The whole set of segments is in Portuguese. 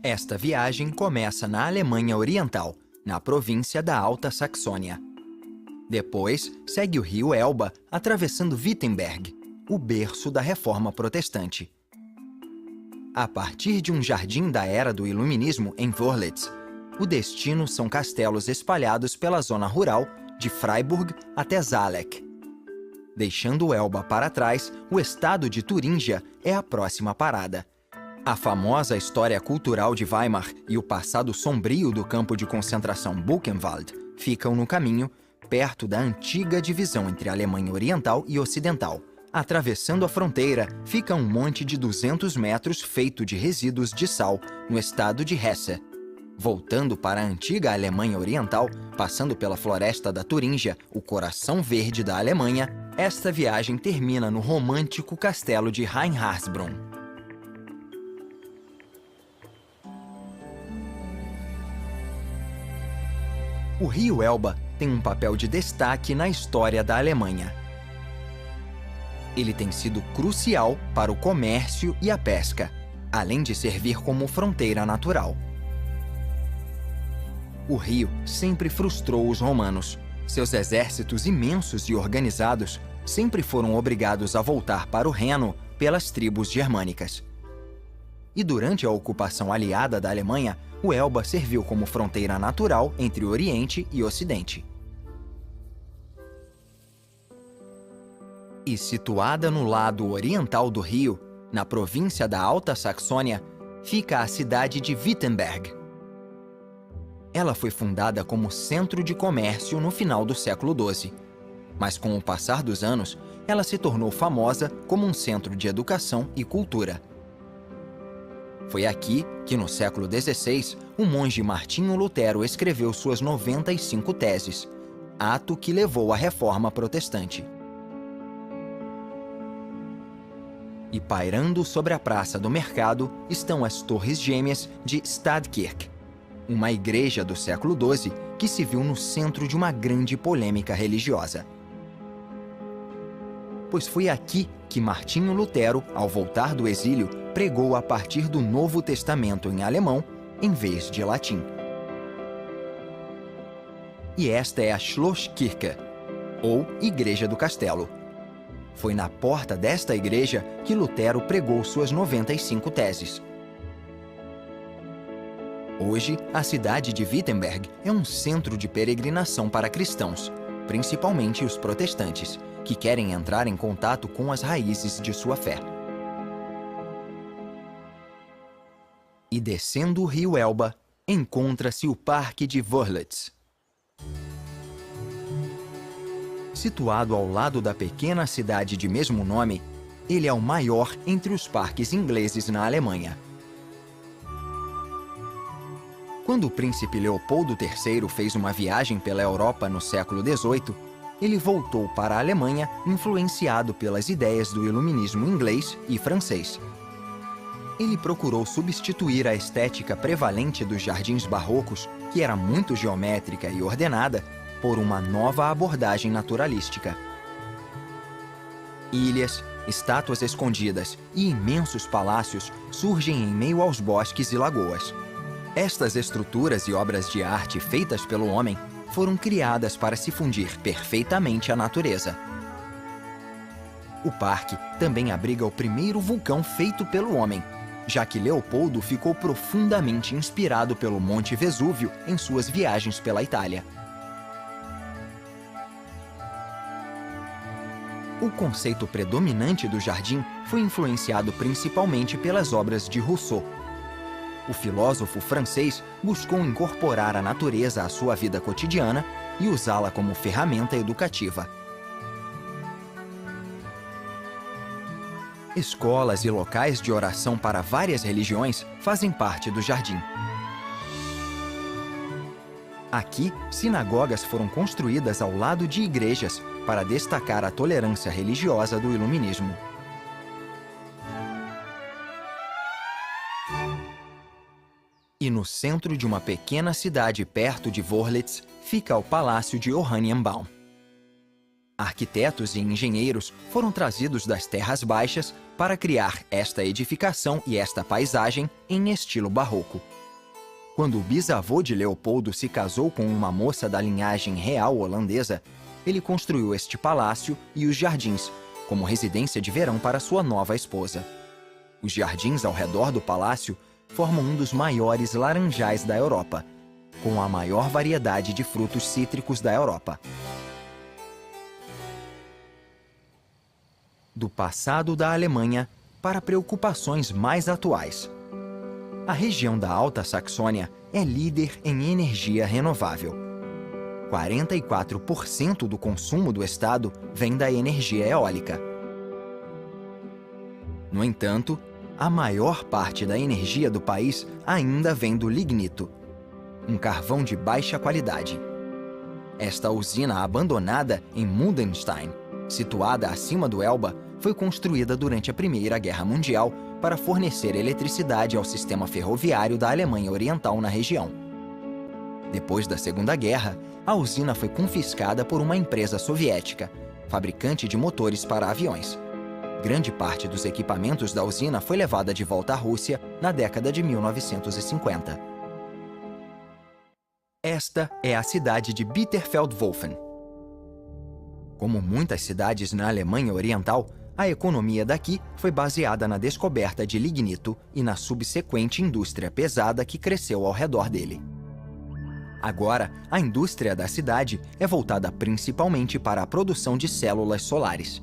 Esta viagem começa na Alemanha Oriental, na província da Alta Saxônia. Depois, segue o rio Elba, atravessando Wittenberg, o berço da Reforma Protestante. A partir de um jardim da Era do Iluminismo em Wörlitz, o destino são castelos espalhados pela zona rural de Freiburg até Zalek. Deixando o Elba para trás, o estado de Turíngia é a próxima parada. A famosa história cultural de Weimar e o passado sombrio do campo de concentração Buchenwald ficam no caminho, perto da antiga divisão entre a Alemanha Oriental e Ocidental. Atravessando a fronteira, fica um monte de 200 metros feito de resíduos de sal, no estado de Hesse. Voltando para a antiga Alemanha Oriental, passando pela floresta da Turíngia, o coração verde da Alemanha, esta viagem termina no romântico castelo de Reinhardsbrunn. O rio Elba tem um papel de destaque na história da Alemanha. Ele tem sido crucial para o comércio e a pesca, além de servir como fronteira natural. O rio sempre frustrou os romanos. Seus exércitos imensos e organizados sempre foram obrigados a voltar para o Reno pelas tribos germânicas. E durante a ocupação aliada da Alemanha, o Elba serviu como fronteira natural entre Oriente e Ocidente. E situada no lado oriental do rio, na província da Alta Saxônia, fica a cidade de Wittenberg. Ela foi fundada como centro de comércio no final do século XII, mas com o passar dos anos, ela se tornou famosa como um centro de educação e cultura. Foi aqui que, no século XVI, o monge Martinho Lutero escreveu suas 95 teses, ato que levou à Reforma Protestante. E pairando sobre a Praça do Mercado estão as Torres Gêmeas de Stadtkirche, uma igreja do século XII que se viu no centro de uma grande polêmica religiosa. Pois foi aqui que Martinho Lutero, ao voltar do exílio, pregou a partir do Novo Testamento em alemão, em vez de latim. E esta é a Schlosskirche, ou Igreja do Castelo. Foi na porta desta igreja que Lutero pregou suas 95 teses. Hoje, a cidade de Wittenberg é um centro de peregrinação para cristãos, principalmente os protestantes, que querem entrar em contato com as raízes de sua fé. E descendo o rio Elba, encontra-se o Parque de Wörlitz. Situado ao lado da pequena cidade de mesmo nome, ele é o maior entre os parques ingleses na Alemanha. Quando o príncipe Leopoldo III fez uma viagem pela Europa no século XVIII, ele voltou para a Alemanha influenciado pelas ideias do iluminismo inglês e francês. Ele procurou substituir a estética prevalente dos jardins barrocos, que era muito geométrica e ordenada, por uma nova abordagem naturalística. Ilhas, estátuas escondidas e imensos palácios surgem em meio aos bosques e lagoas. Estas estruturas e obras de arte feitas pelo homem foram criadas para se fundir perfeitamente à natureza. O parque também abriga o primeiro vulcão feito pelo homem, já que Leopoldo ficou profundamente inspirado pelo Monte Vesúvio em suas viagens pela Itália. O conceito predominante do jardim foi influenciado principalmente pelas obras de Rousseau. O filósofo francês buscou incorporar a natureza à sua vida cotidiana e usá-la como ferramenta educativa. Escolas e locais de oração para várias religiões fazem parte do jardim. Aqui, sinagogas foram construídas ao lado de igrejas para destacar a tolerância religiosa do iluminismo. E no centro de uma pequena cidade perto de Wörlitz fica o Palácio de Oranienbaum. Arquitetos e engenheiros foram trazidos das terras baixas para criar esta edificação e esta paisagem em estilo barroco. Quando o bisavô de Leopoldo se casou com uma moça da linhagem real holandesa, ele construiu este palácio e os jardins, como residência de verão para sua nova esposa. Os jardins ao redor do palácio formam um dos maiores laranjais da Europa, com a maior variedade de frutos cítricos da Europa. Do passado da Alemanha para preocupações mais atuais. A região da Alta Saxônia é líder em energia renovável. 44% do consumo do estado vem da energia eólica. No entanto, a maior parte da energia do país ainda vem do lignito, um carvão de baixa qualidade. Esta usina abandonada em Mundenstein, situada acima do Elba, foi construída durante a Primeira Guerra Mundial para fornecer eletricidade ao sistema ferroviário da Alemanha Oriental na região. Depois da Segunda Guerra, a usina foi confiscada por uma empresa soviética, fabricante de motores para aviões. Grande parte dos equipamentos da usina foi levada de volta à Rússia na década de 1950. Esta é a cidade de Bitterfeld-Wolfen. Como muitas cidades na Alemanha Oriental, a economia daqui foi baseada na descoberta de lignito e na subsequente indústria pesada que cresceu ao redor dele. Agora, a indústria da cidade é voltada principalmente para a produção de células solares.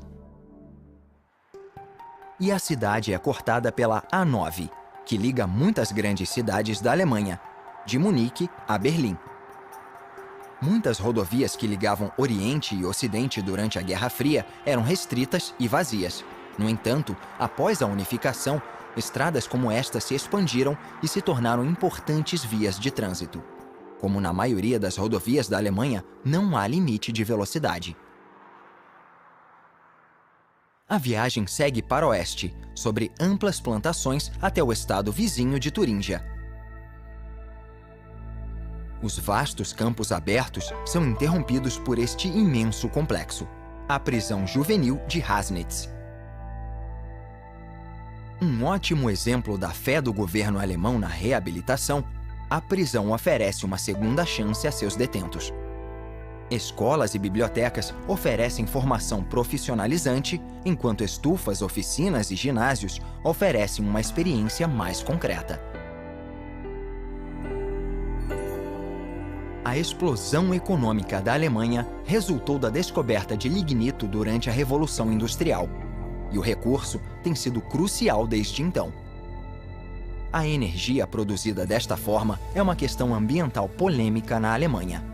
E a cidade é cortada pela A9, que liga muitas grandes cidades da Alemanha, de Munique a Berlim. Muitas rodovias que ligavam Oriente e Ocidente durante a Guerra Fria eram restritas e vazias. No entanto, após a unificação, estradas como esta se expandiram e se tornaram importantes vias de trânsito. Como na maioria das rodovias da Alemanha, não há limite de velocidade. A viagem segue para oeste, sobre amplas plantações até o estado vizinho de Turíngia. Os vastos campos abertos são interrompidos por este imenso complexo, a prisão juvenil de Hasnitz. Um ótimo exemplo da fé do governo alemão na reabilitação, a prisão oferece uma segunda chance a seus detentos. Escolas e bibliotecas oferecem formação profissionalizante, enquanto estufas, oficinas e ginásios oferecem uma experiência mais concreta. A explosão econômica da Alemanha resultou da descoberta de lignito durante a Revolução Industrial, e o recurso tem sido crucial desde então. A energia produzida desta forma é uma questão ambiental polêmica na Alemanha.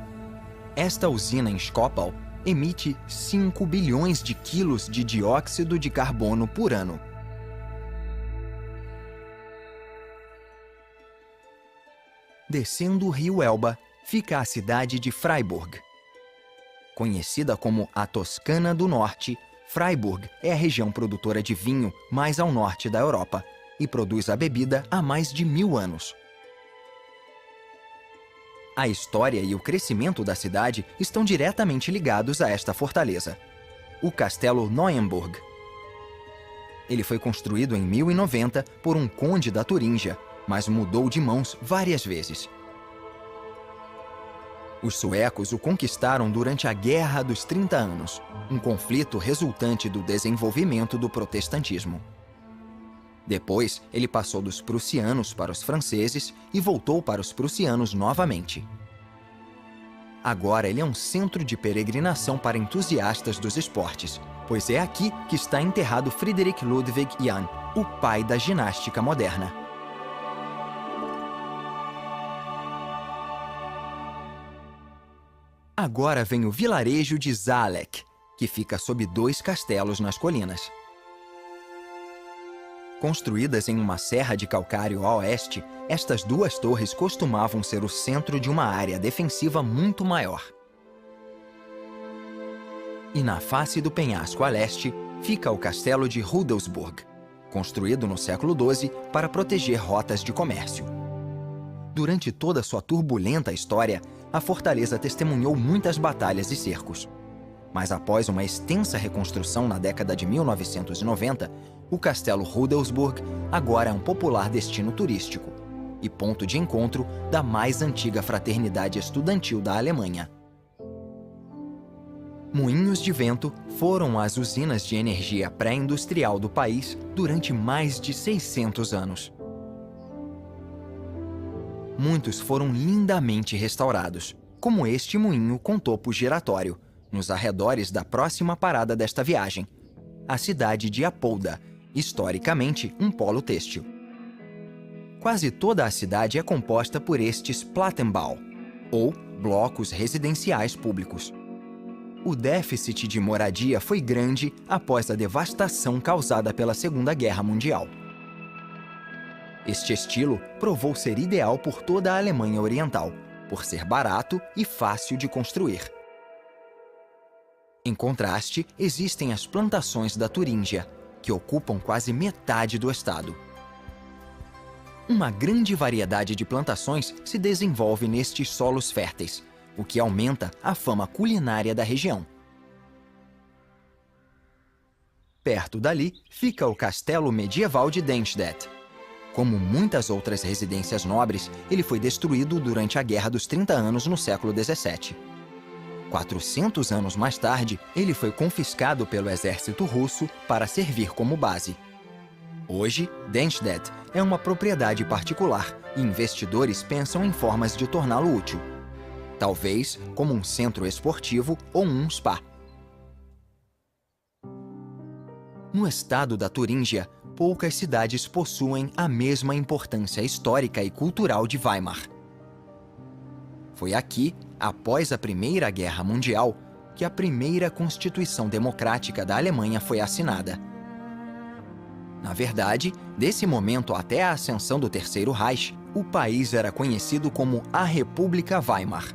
Esta usina em Schkopau emite 5 bilhões de quilos de dióxido de carbono por ano. Descendo o rio Elba, fica a cidade de Freiburg. Conhecida como a Toscana do Norte, Freiburg é a região produtora de vinho mais ao norte da Europa e produz a bebida há mais de 1000 anos. A história e o crescimento da cidade estão diretamente ligados a esta fortaleza, o Castelo Neuenburg. Ele foi construído em 1090 por um conde da Turíngia, mas mudou de mãos várias vezes. Os suecos o conquistaram durante a Guerra dos 30 Anos, um conflito resultante do desenvolvimento do protestantismo. Depois, ele passou dos prussianos para os franceses e voltou para os prussianos novamente. Agora ele é um centro de peregrinação para entusiastas dos esportes, pois é aqui que está enterrado Friedrich Ludwig Jahn, o pai da ginástica moderna. Agora vem o vilarejo de Zalek, que fica sob 2 castelos nas colinas. Construídas em uma serra de calcário a oeste, estas 2 torres costumavam ser o centro de uma área defensiva muito maior. E na face do penhasco a leste, fica o castelo de Rudelsburg, construído no século XII para proteger rotas de comércio. Durante toda sua turbulenta história, a fortaleza testemunhou muitas batalhas e cercos. Mas após uma extensa reconstrução na década de 1990, o Castelo Rudelsburg agora é um popular destino turístico e ponto de encontro da mais antiga fraternidade estudantil da Alemanha. Moinhos de vento foram as usinas de energia pré-industrial do país durante mais de 600 anos. Muitos foram lindamente restaurados, como este moinho com topo giratório, nos arredores da próxima parada desta viagem, a cidade de Apolda, historicamente um polo têxtil. Quase toda a cidade é composta por estes Plattenbau, ou blocos residenciais públicos. O déficit de moradia foi grande após a devastação causada pela Segunda Guerra Mundial. Este estilo provou ser ideal por toda a Alemanha Oriental, por ser barato e fácil de construir. Em contraste, existem as plantações da Turíngia, que ocupam quase metade do estado. Uma grande variedade de plantações se desenvolve nestes solos férteis, o que aumenta a fama culinária da região. Perto dali fica o castelo medieval de Dennstedt. Como muitas outras residências nobres, ele foi destruído durante a Guerra dos 30 Anos no século XVII. 400 anos mais tarde, ele foi confiscado pelo exército russo para servir como base. Hoje, Dennstedt é uma propriedade particular e investidores pensam em formas de torná-lo útil. Talvez como um centro esportivo ou um spa. No estado da Turíngia, poucas cidades possuem a mesma importância histórica e cultural de Weimar. Foi aqui, após a Primeira Guerra Mundial, que a primeira Constituição Democrática da Alemanha foi assinada. Na verdade, desse momento até a ascensão do Terceiro Reich, o país era conhecido como a República Weimar.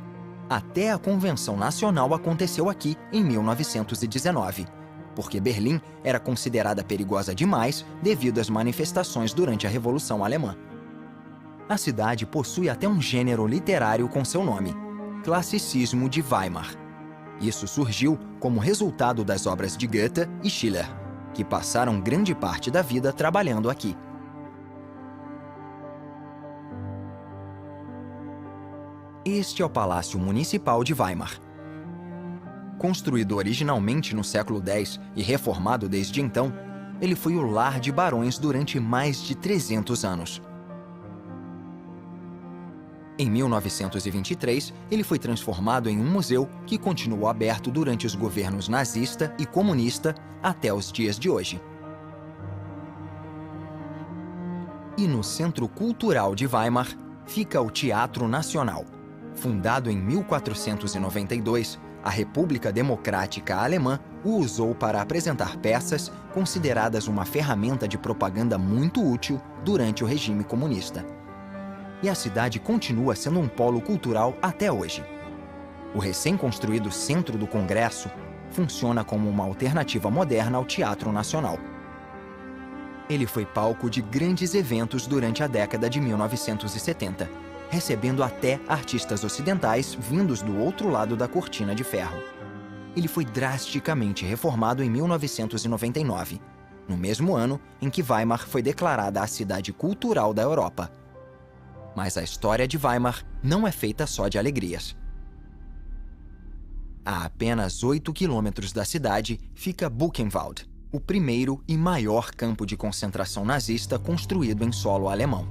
Até a Convenção Nacional aconteceu aqui em 1919, porque Berlim era considerada perigosa demais devido às manifestações durante a Revolução Alemã. A cidade possui até um gênero literário com seu nome, Classicismo de Weimar. Isso surgiu como resultado das obras de Goethe e Schiller, que passaram grande parte da vida trabalhando aqui. Este é o Palácio Municipal de Weimar. Construído originalmente no século X e reformado desde então, ele foi o lar de barões durante mais de 300 anos. Em 1923, ele foi transformado em um museu que continuou aberto durante os governos nazista e comunista até os dias de hoje. E no Centro Cultural de Weimar fica o Teatro Nacional. Fundado em 1492, a República Democrática Alemã o usou para apresentar peças consideradas uma ferramenta de propaganda muito útil durante o regime comunista. E a cidade continua sendo um polo cultural até hoje. O recém-construído Centro do Congresso funciona como uma alternativa moderna ao Teatro Nacional. Ele foi palco de grandes eventos durante a década de 1970, recebendo até artistas ocidentais vindos do outro lado da cortina de ferro. Ele foi drasticamente reformado em 1999, no mesmo ano em que Weimar foi declarada a cidade cultural da Europa. Mas a história de Weimar não é feita só de alegrias. A apenas 8 quilômetros da cidade fica Buchenwald, o primeiro e maior campo de concentração nazista construído em solo alemão.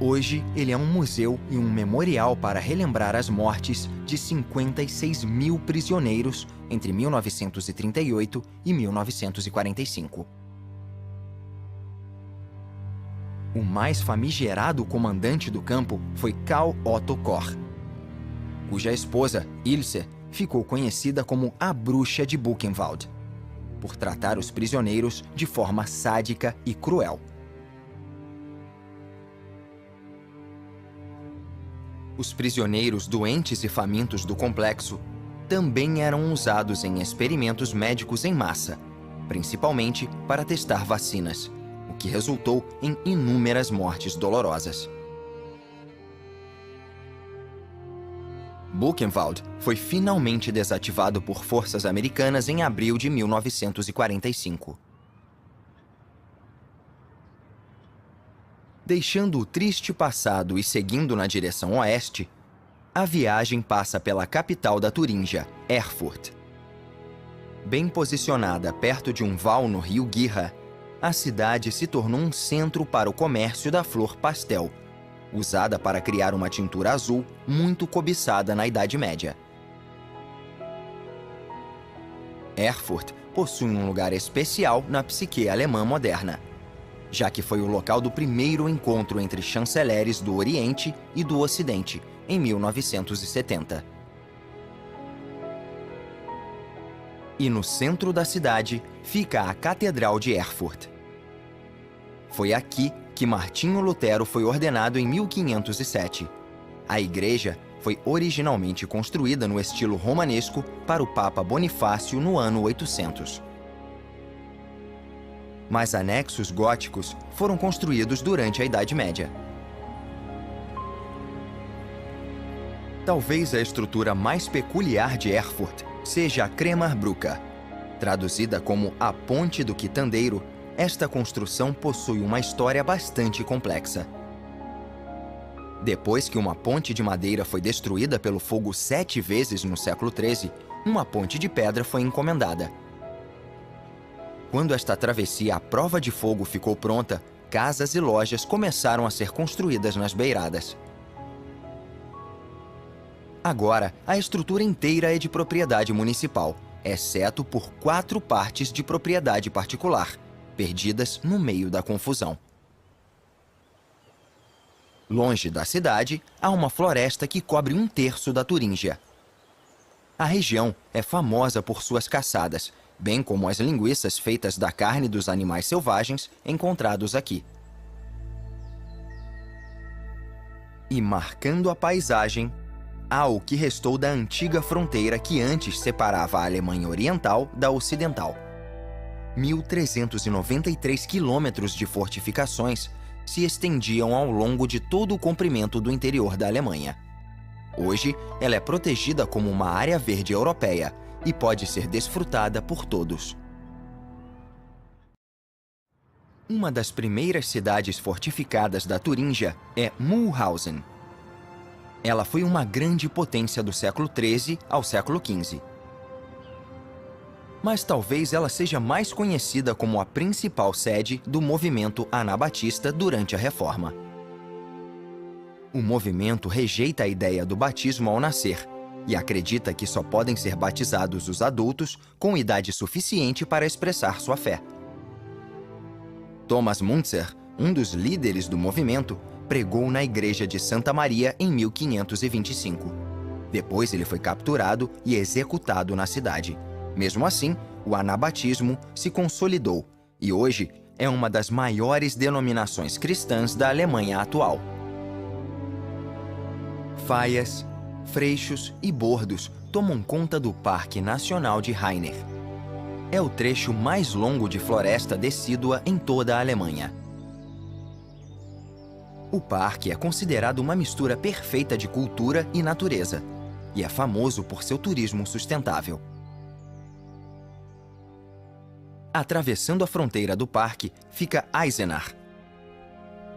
Hoje, ele é um museu e um memorial para relembrar as mortes de 56 mil prisioneiros entre 1938 e 1945. O mais famigerado comandante do campo foi Karl Otto Koch, cuja esposa, Ilse, ficou conhecida como a Bruxa de Buchenwald, por tratar os prisioneiros de forma sádica e cruel. Os prisioneiros doentes e famintos do complexo também eram usados em experimentos médicos em massa, principalmente para testar vacinas, o que resultou em inúmeras mortes dolorosas. Buchenwald foi finalmente desativado por forças americanas em abril de 1945. Deixando o triste passado e seguindo na direção oeste, a viagem passa pela capital da Turíngia, Erfurt. Bem posicionada perto de um val no rio Gera, a cidade se tornou um centro para o comércio da flor pastel, usada para criar uma tintura azul muito cobiçada na Idade Média. Erfurt possui um lugar especial na psique alemã moderna, já que foi o local do primeiro encontro entre chanceleres do Oriente e do Ocidente, em 1970. E no centro da cidade fica a Catedral de Erfurt. Foi aqui que Martinho Lutero foi ordenado em 1507. A igreja foi originalmente construída no estilo romanesco para o Papa Bonifácio no ano 800. Mas anexos góticos foram construídos durante a Idade Média. Talvez a estrutura mais peculiar de Erfurt seja a Kremerbrücke. Traduzida como a Ponte do Quitandeiro, esta construção possui uma história bastante complexa. Depois que uma ponte de madeira foi destruída pelo fogo 7 vezes no século XIII, uma ponte de pedra foi encomendada. Quando esta travessia à prova de fogo ficou pronta, casas e lojas começaram a ser construídas nas beiradas. Agora, a estrutura inteira é de propriedade municipal, exceto por 4 partes de propriedade particular, perdidas no meio da confusão. Longe da cidade, há uma floresta que cobre 1/3 da Turíngia. A região é famosa por suas caçadas, bem como as linguiças feitas da carne dos animais selvagens encontrados aqui. E marcando a paisagem, há o que restou da antiga fronteira que antes separava a Alemanha Oriental da Ocidental. 1.393 quilômetros de fortificações se estendiam ao longo de todo o comprimento do interior da Alemanha. Hoje, ela é protegida como uma área verde europeia e pode ser desfrutada por todos. Uma das primeiras cidades fortificadas da Turíngia é Mulhausen. Ela foi uma grande potência do século XIII ao século XV. Mas talvez ela seja mais conhecida como a principal sede do movimento anabatista durante a Reforma. O movimento rejeita a ideia do batismo ao nascer e acredita que só podem ser batizados os adultos com idade suficiente para expressar sua fé. Thomas Müntzer, um dos líderes do movimento, pregou na igreja de Santa Maria em 1525. Depois ele foi capturado e executado na cidade. Mesmo assim, o anabatismo se consolidou e hoje é uma das maiores denominações cristãs da Alemanha atual. Faias, freixos e bordos tomam conta do Parque Nacional de Rainer. É o trecho mais longo de floresta decídua em toda a Alemanha. O parque é considerado uma mistura perfeita de cultura e natureza e é famoso por seu turismo sustentável. Atravessando a fronteira do parque fica Eisenach.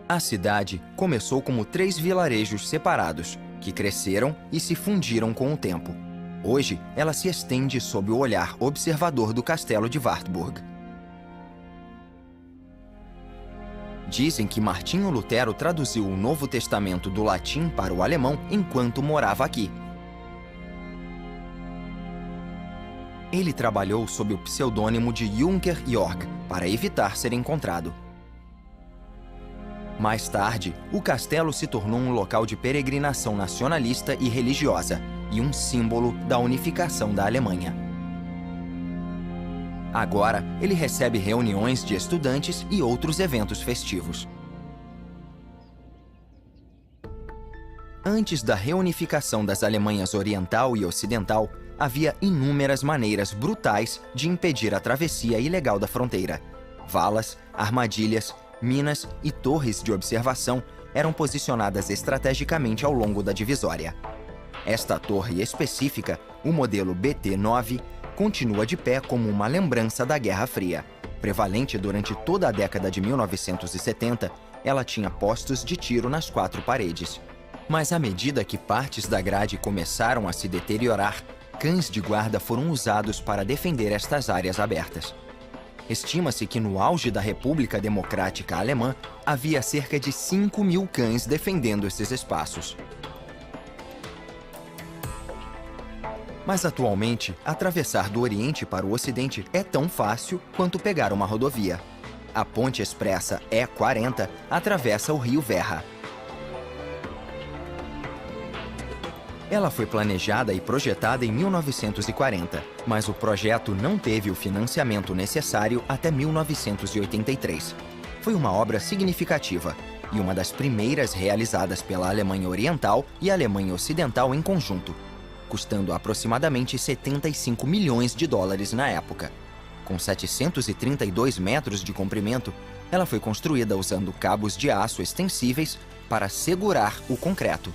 A cidade começou como 3 vilarejos separados, que cresceram e se fundiram com o tempo. Hoje, ela se estende sob o olhar observador do castelo de Wartburg. Dizem que Martinho Lutero traduziu o Novo Testamento do latim para o alemão enquanto morava aqui. Ele trabalhou sob o pseudônimo de Junker Jorg para evitar ser encontrado. Mais tarde, o castelo se tornou um local de peregrinação nacionalista e religiosa e um símbolo da unificação da Alemanha. Agora, ele recebe reuniões de estudantes e outros eventos festivos. Antes da reunificação das Alemanhas Oriental e Ocidental, havia inúmeras maneiras brutais de impedir a travessia ilegal da fronteira. Valas, armadilhas, minas e torres de observação eram posicionadas estrategicamente ao longo da divisória. Esta torre específica, o modelo BT-9, continua de pé como uma lembrança da Guerra Fria. Prevalente durante toda a década de 1970, ela tinha postos de tiro nas 4 paredes. Mas à medida que partes da grade começaram a se deteriorar, cães de guarda foram usados para defender estas áreas abertas. Estima-se que no auge da República Democrática Alemã, havia cerca de 5.000 cães defendendo esses espaços. Mas atualmente, atravessar do Oriente para o Ocidente é tão fácil quanto pegar uma rodovia. A ponte expressa E40 atravessa o rio Werra. Ela foi planejada e projetada em 1940, mas o projeto não teve o financiamento necessário até 1983. Foi uma obra significativa e uma das primeiras realizadas pela Alemanha Oriental e Alemanha Ocidental em conjunto, custando aproximadamente 75 milhões de dólares na época. Com 732 metros de comprimento, ela foi construída usando cabos de aço extensíveis para segurar o concreto.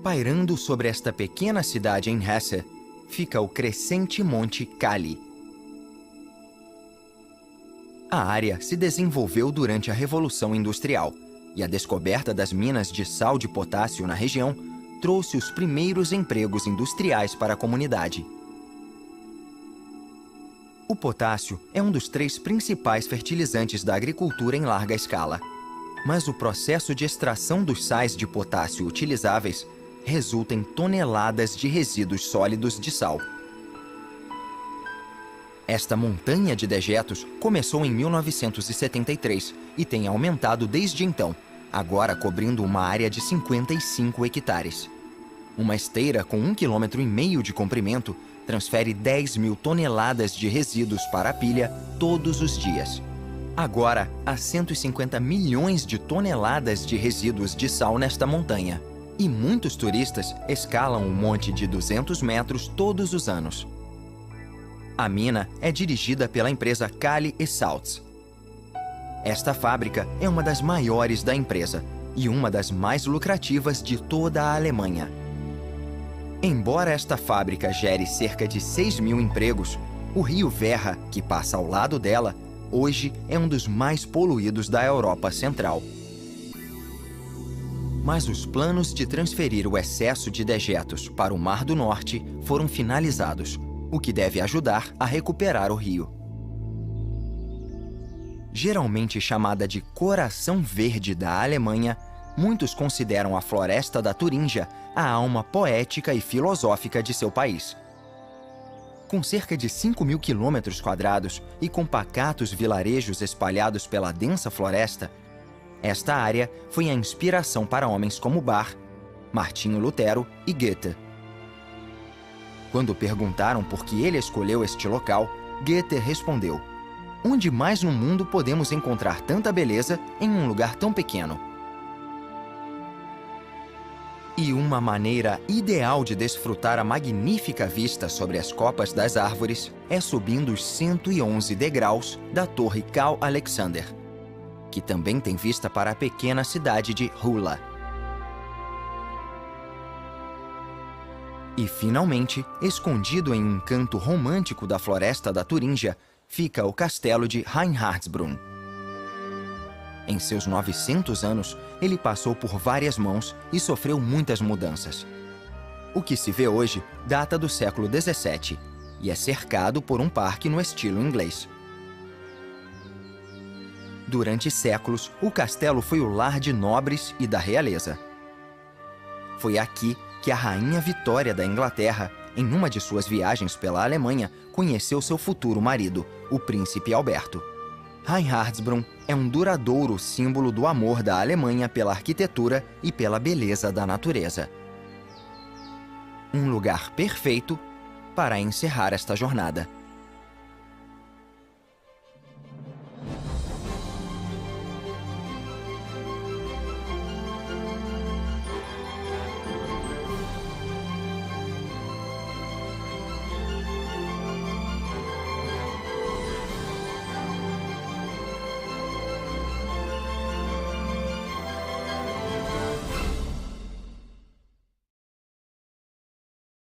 Pairando sobre esta pequena cidade em Hesse, fica o crescente Monte Kali. A área se desenvolveu durante a Revolução Industrial, e a descoberta das minas de sal de potássio na região trouxe os primeiros empregos industriais para a comunidade. O potássio é um dos 3 principais fertilizantes da agricultura em larga escala. Mas o processo de extração dos sais de potássio utilizáveis resulta em toneladas de resíduos sólidos de sal. Esta montanha de dejetos começou em 1973 e tem aumentado desde então, agora cobrindo uma área de 55 hectares. Uma esteira com 1,5 km de comprimento transfere 10.000 toneladas de resíduos para a pilha todos os dias. Agora, há 150 milhões de toneladas de resíduos de sal nesta montanha. E muitos turistas escalam o monte de 200 metros todos os anos. A mina é dirigida pela empresa Kali Salz. Esta fábrica é uma das maiores da empresa e uma das mais lucrativas de toda a Alemanha. Embora esta fábrica gere cerca de 6.000 empregos, o rio Werra, que passa ao lado dela, hoje é um dos mais poluídos da Europa Central. Mas os planos de transferir o excesso de dejetos para o Mar do Norte foram finalizados, o que deve ajudar a recuperar o rio. Geralmente chamada de Coração Verde da Alemanha, muitos consideram a floresta da Turíngia a alma poética e filosófica de seu país. Com cerca de 5.000 quilômetros quadrados e com pacatos vilarejos espalhados pela densa floresta, esta área foi a inspiração para homens como Bach, Martinho Lutero e Goethe. Quando perguntaram por que ele escolheu este local, Goethe respondeu: "Onde mais no mundo podemos encontrar tanta beleza em um lugar tão pequeno?" E uma maneira ideal de desfrutar a magnífica vista sobre as copas das árvores é subindo os 111 degraus da Torre Carl Alexander, que também tem vista para a pequena cidade de Hula. E, finalmente, escondido em um canto romântico da floresta da Turíngia, fica o castelo de Reinhardsbrunn. Em seus 900 anos, ele passou por várias mãos e sofreu muitas mudanças. O que se vê hoje data do século XVII e é cercado por um parque no estilo inglês. Durante séculos, o castelo foi o lar de nobres e da realeza. Foi aqui que a Rainha Vitória da Inglaterra, em uma de suas viagens pela Alemanha, conheceu seu futuro marido, o príncipe Alberto. Reinhardsbrunn é um duradouro símbolo do amor da Alemanha pela arquitetura e pela beleza da natureza. Um lugar perfeito para encerrar esta jornada.